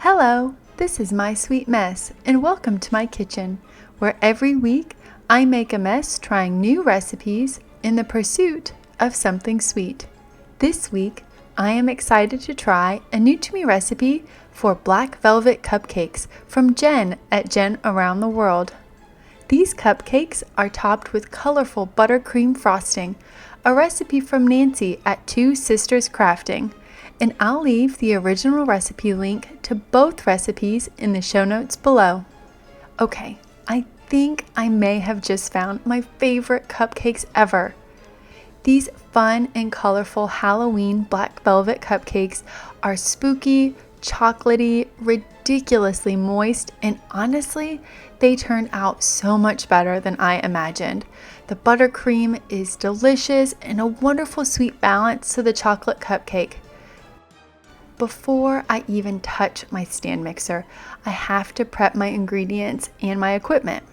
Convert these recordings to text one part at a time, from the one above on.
Hello, this is My Sweet Mess, and welcome to my kitchen, where every week I make a mess trying new recipes in the pursuit of something sweet. This week, I am excited to try a new to me recipe for Black Velvet Cupcakes from Jen at Jen Around the World. These cupcakes are topped with colorful buttercream frosting, a recipe from Nancy at Two Sisters Crafting. And I'll leave the original recipe link to both recipes in the show notes below. Okay, I think I may have just found my favorite cupcakes ever. These fun and colorful Halloween Black Velvet Cupcakes are spooky, chocolatey, ridiculously moist, and honestly, they turn out so much better than I imagined. The buttercream is delicious and a wonderful sweet balance to the chocolate cupcake. Before I even touch my stand mixer, I have to prep my ingredients and my equipment.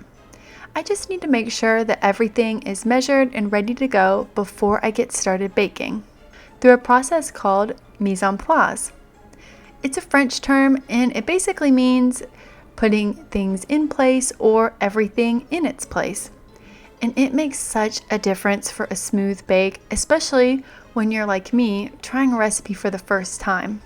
I just need to make sure that everything is measured and ready to go before I get started baking, through a process called mise en place. It's a French term and it basically means putting things in place or everything in its place. And it makes such a difference for a smooth bake, especially when you're like me, trying a recipe for the first time.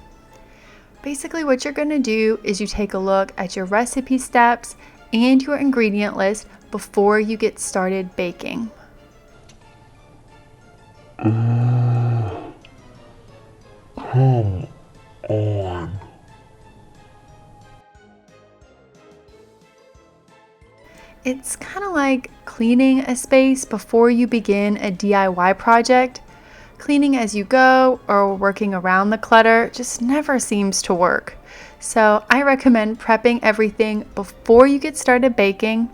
Basically, what you're going to do is you take a look at your recipe steps and your ingredient list before you get started baking. Come on. It's kind of like cleaning a space before you begin a DIY project. Cleaning as you go or working around the clutter just never seems to work. So I recommend prepping everything before you get started baking.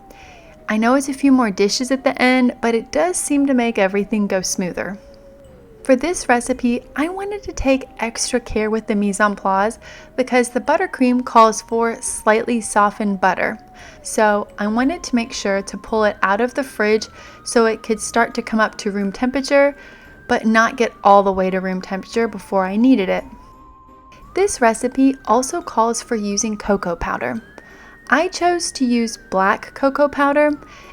I know it's a few more dishes at the end, but it does seem to make everything go smoother. For this recipe, I wanted to take extra care with the mise en place because the buttercream calls for slightly softened butter. So I wanted to make sure to pull it out of the fridge so it could start to come up to room temperature, but not get all the way to room temperature before I needed it. This recipe also calls for using cocoa powder. I chose to use black cocoa powder.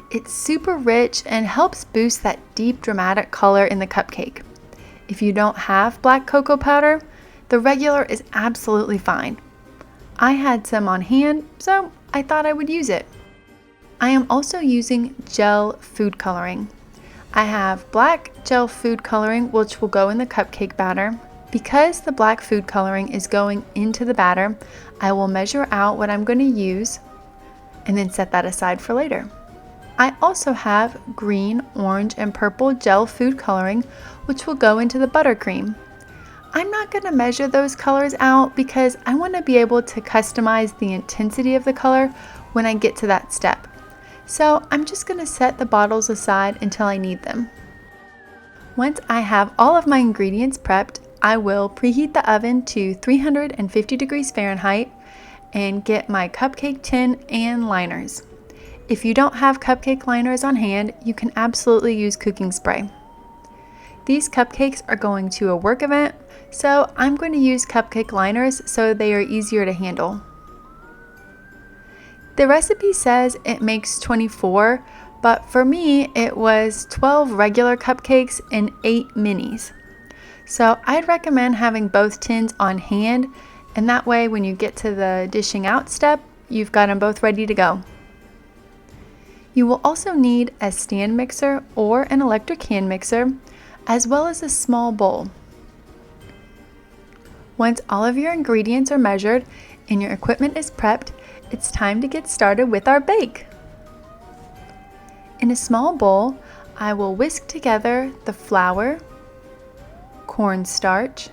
It's super rich and helps boost that deep dramatic color in the cupcake. If you don't have black cocoa powder, the regular is absolutely fine. I had some on hand, so I thought I would use it. I am also using gel food coloring. I have black gel food coloring, which will go in the cupcake batter. Because the black food coloring is going into the batter, I will measure out what I'm going to use and then set that aside for later. I also have green, orange, and purple gel food coloring, which will go into the buttercream. I'm not going to measure those colors out because I want to be able to customize the intensity of the color when I get to that step. So I'm just going to set the bottles aside until I need them. Once I have all of my ingredients prepped, I will preheat the oven to 350 degrees Fahrenheit and get my cupcake tin and liners. If you don't have cupcake liners on hand, you can absolutely use cooking spray. These cupcakes are going to a work event, so I'm going to use cupcake liners so they are easier to handle. The recipe says it makes 24, but for me it was 12 regular cupcakes and 8 minis. So I'd recommend having both tins on hand, and that way when you get to the dishing out step, you've got them both ready to go. You will also need a stand mixer or an electric hand mixer, as well as a small bowl. Once all of your ingredients are measured and your equipment is prepped, it's time to get started with our bake. In a small bowl, I will whisk together the flour, cornstarch,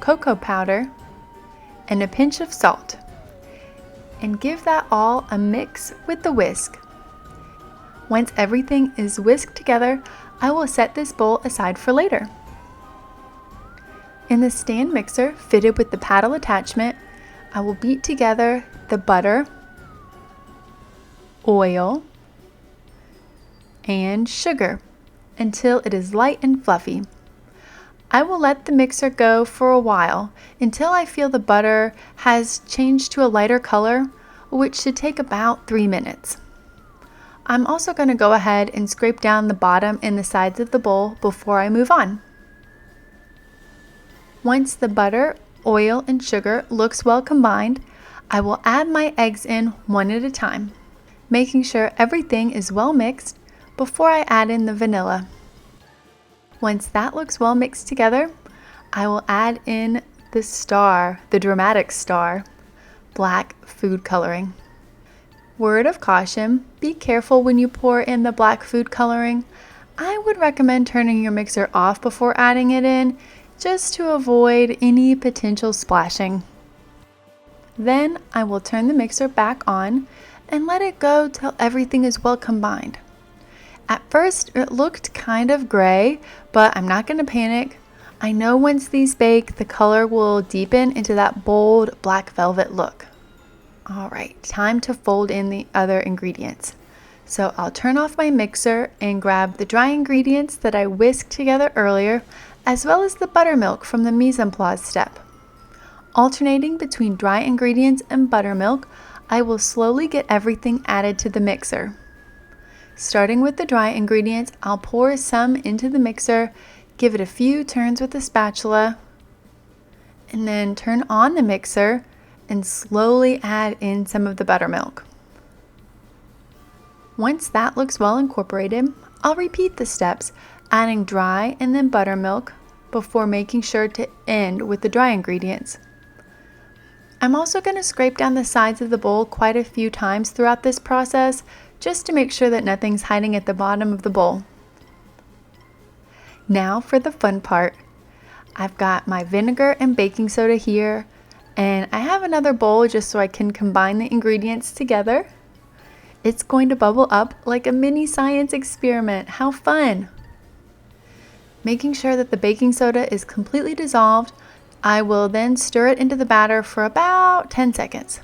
cocoa powder, and a pinch of salt, and give that all a mix with the whisk. Once everything is whisked together, I will set this bowl aside for later. In the stand mixer fitted with the paddle attachment, I will beat together the butter, oil, and sugar until it is light and fluffy. I will let the mixer go for a while until I feel the butter has changed to a lighter color, which should take about 3 minutes. I'm also going to go ahead and scrape down the bottom and the sides of the bowl before I move on. Once the butter, oil, and sugar looks well combined, I will add my eggs in one at a time, making sure everything is well mixed before I add in the vanilla. Once that looks well mixed together, I will add in the star, the dramatic star, black food coloring. Word of caution, be careful when you pour in the black food coloring. I would recommend turning your mixer off before adding it in, just to avoid any potential splashing. Then I will turn the mixer back on and let it go till everything is well combined. At first it looked kind of gray, but I'm not going to panic. I know once these bake, the color will deepen into that bold black velvet look. Alright, time to fold in the other ingredients. So I'll turn off my mixer and grab the dry ingredients that I whisked together earlier, as well as the buttermilk from the mise en place step. Alternating between dry ingredients and buttermilk, I will slowly get everything added to the mixer. Starting with the dry ingredients, I'll pour some into the mixer, give it a few turns with the spatula, and then turn on the mixer and slowly add in some of the buttermilk. Once that looks well incorporated, I'll repeat the steps, adding dry and then buttermilk before making sure to end with the dry ingredients. I'm also going to scrape down the sides of the bowl quite a few times throughout this process, just to make sure that nothing's hiding at the bottom of the bowl. Now for the fun part. I've got my vinegar and baking soda here, and I have another bowl just so I can combine the ingredients together. It's going to bubble up like a mini science experiment. How fun! Making sure that the baking soda is completely dissolved, I will then stir it into the batter for about 10 seconds.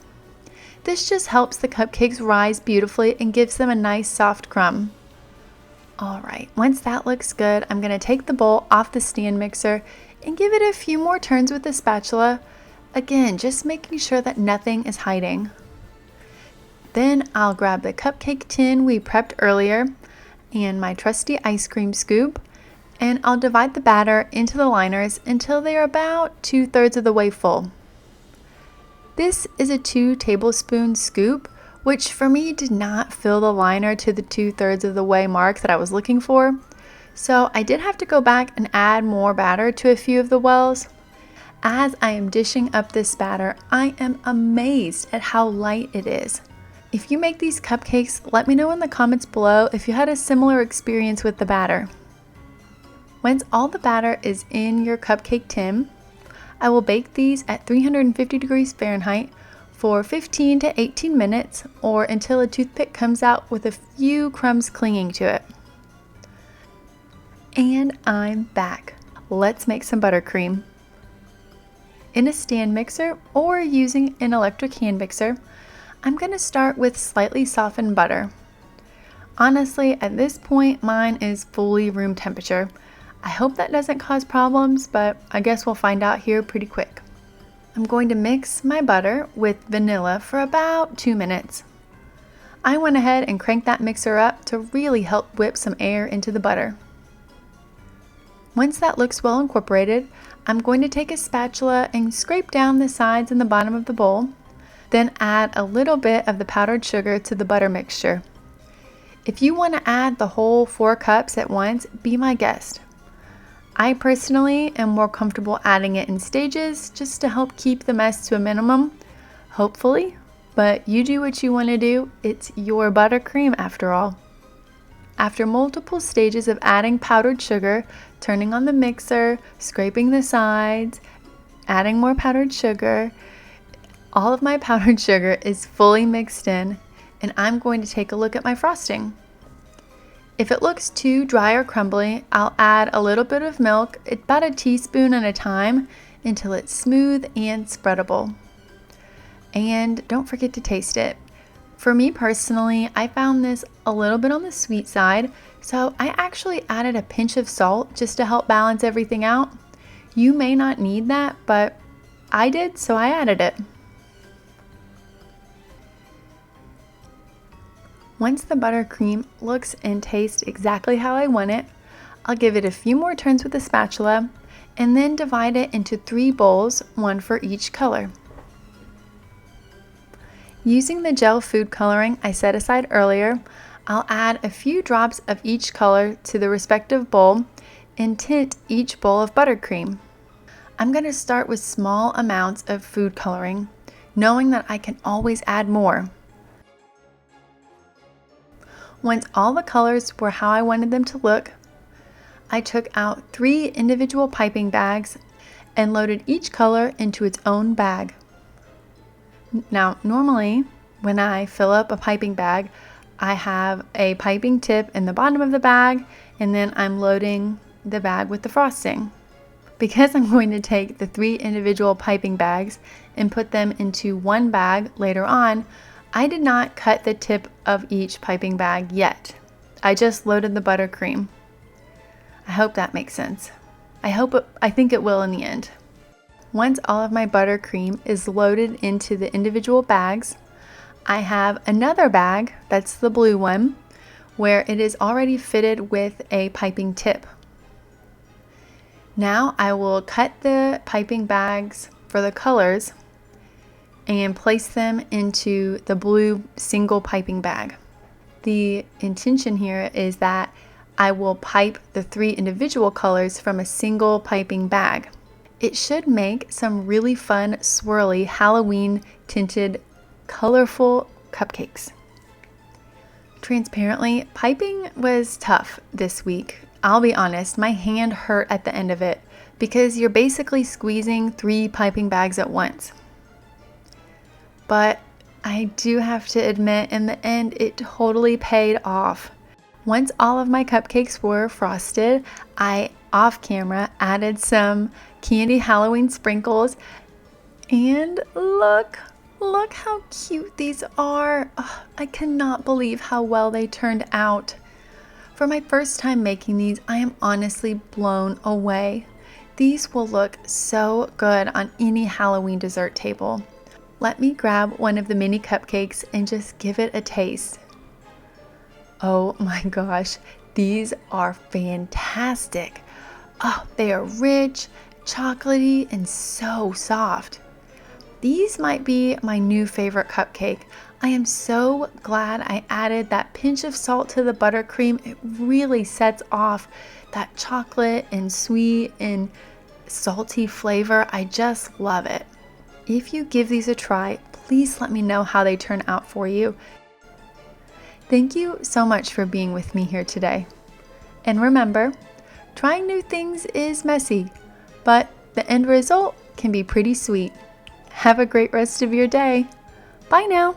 This just helps the cupcakes rise beautifully and gives them a nice soft crumb. Alright, once that looks good, I'm going to take the bowl off the stand mixer and give it a few more turns with the spatula. Again, just making sure that nothing is hiding. Then I'll grab the cupcake tin we prepped earlier and my trusty ice cream scoop, and I'll divide the batter into the liners until they are about 2/3 of the way full. This is a 2 tablespoon scoop, which for me did not fill the liner to the 2/3 of the way mark that I was looking for. So I did have to go back and add more batter to a few of the wells. As I am dishing up this batter, I am amazed at how light it is. If you make these cupcakes, let me know in the comments below if you had a similar experience with the batter. Once all the batter is in your cupcake tin, I will bake these at 350 degrees Fahrenheit for 15 to 18 minutes, or until a toothpick comes out with a few crumbs clinging to it. And I'm back. Let's make some buttercream. In a stand mixer or using an electric hand mixer, I'm going to start with slightly softened butter. Honestly, at this point, mine is fully room temperature. I hope that doesn't cause problems, but I guess we'll find out here pretty quick. I'm going to mix my butter with vanilla for about 2 minutes. I went ahead and cranked that mixer up to really help whip some air into the butter. Once that looks well incorporated, I'm going to take a spatula and scrape down the sides and the bottom of the bowl, then add a little bit of the powdered sugar to the butter mixture. If you want to add the whole 4 cups at once, be my guest. I personally am more comfortable adding it in stages just to help keep the mess to a minimum, hopefully, but you do what you want to do. It's your buttercream after all. After multiple stages of adding powdered sugar, turning on the mixer, scraping the sides, adding more powdered sugar, all of my powdered sugar is fully mixed in, and I'm going to take a look at my frosting. If it looks too dry or crumbly, I'll add a little bit of milk, about a teaspoon at a time, until it's smooth and spreadable. And don't forget to taste it. For me personally, I found this a little bit on the sweet side, so I actually added a pinch of salt just to help balance everything out. You may not need that, but I did, so I added it. Once the buttercream looks and tastes exactly how I want it, I'll give it a few more turns with the spatula and then divide it into 3 bowls, one for each color. Using the gel food coloring I set aside earlier, I'll add a few drops of each color to the respective bowl and tint each bowl of buttercream. I'm going to start with small amounts of food coloring, knowing that I can always add more. Once all the colors were how I wanted them to look, I took out 3 individual piping bags and loaded each color into its own bag. Now, normally, when I fill up a piping bag, I have a piping tip in the bottom of the bag, and then I'm loading the bag with the frosting. Because I'm going to take the 3 individual piping bags and put them into one bag later on, I did not cut the tip of each piping bag yet. I just loaded the buttercream. I hope that makes sense. I think it will in the end. Once all of my buttercream is loaded into the individual bags, I have another bag, that's the blue one, where it is already fitted with a piping tip. Now I will cut the piping bags for the colors and place them into the blue single piping bag. The intention here is that I will pipe the 3 individual colors from a single piping bag. It should make some really fun, swirly, Halloween tinted, colorful cupcakes. Transparently, piping was tough this week. I'll be honest, my hand hurt at the end of it because you're basically squeezing 3 piping bags at once. But I do have to admit, in the end, it totally paid off. Once all of my cupcakes were frosted, I, off camera, added some candy Halloween sprinkles, and look how cute these are. Oh, I cannot believe how well they turned out. For my first time making these, I am honestly blown away. These will look so good on any Halloween dessert table. Let me grab one of the mini cupcakes and just give it a taste. Oh my gosh, these are fantastic. Oh, they are rich, chocolatey, and so soft. These might be my new favorite cupcake. I am so glad I added that pinch of salt to the buttercream. It really sets off that chocolate and sweet and salty flavor. I just love it. If you give these a try, please let me know how they turn out for you. Thank you so much for being with me here today. And remember, trying new things is messy, but the end result can be pretty sweet. Have a great rest of your day. Bye now.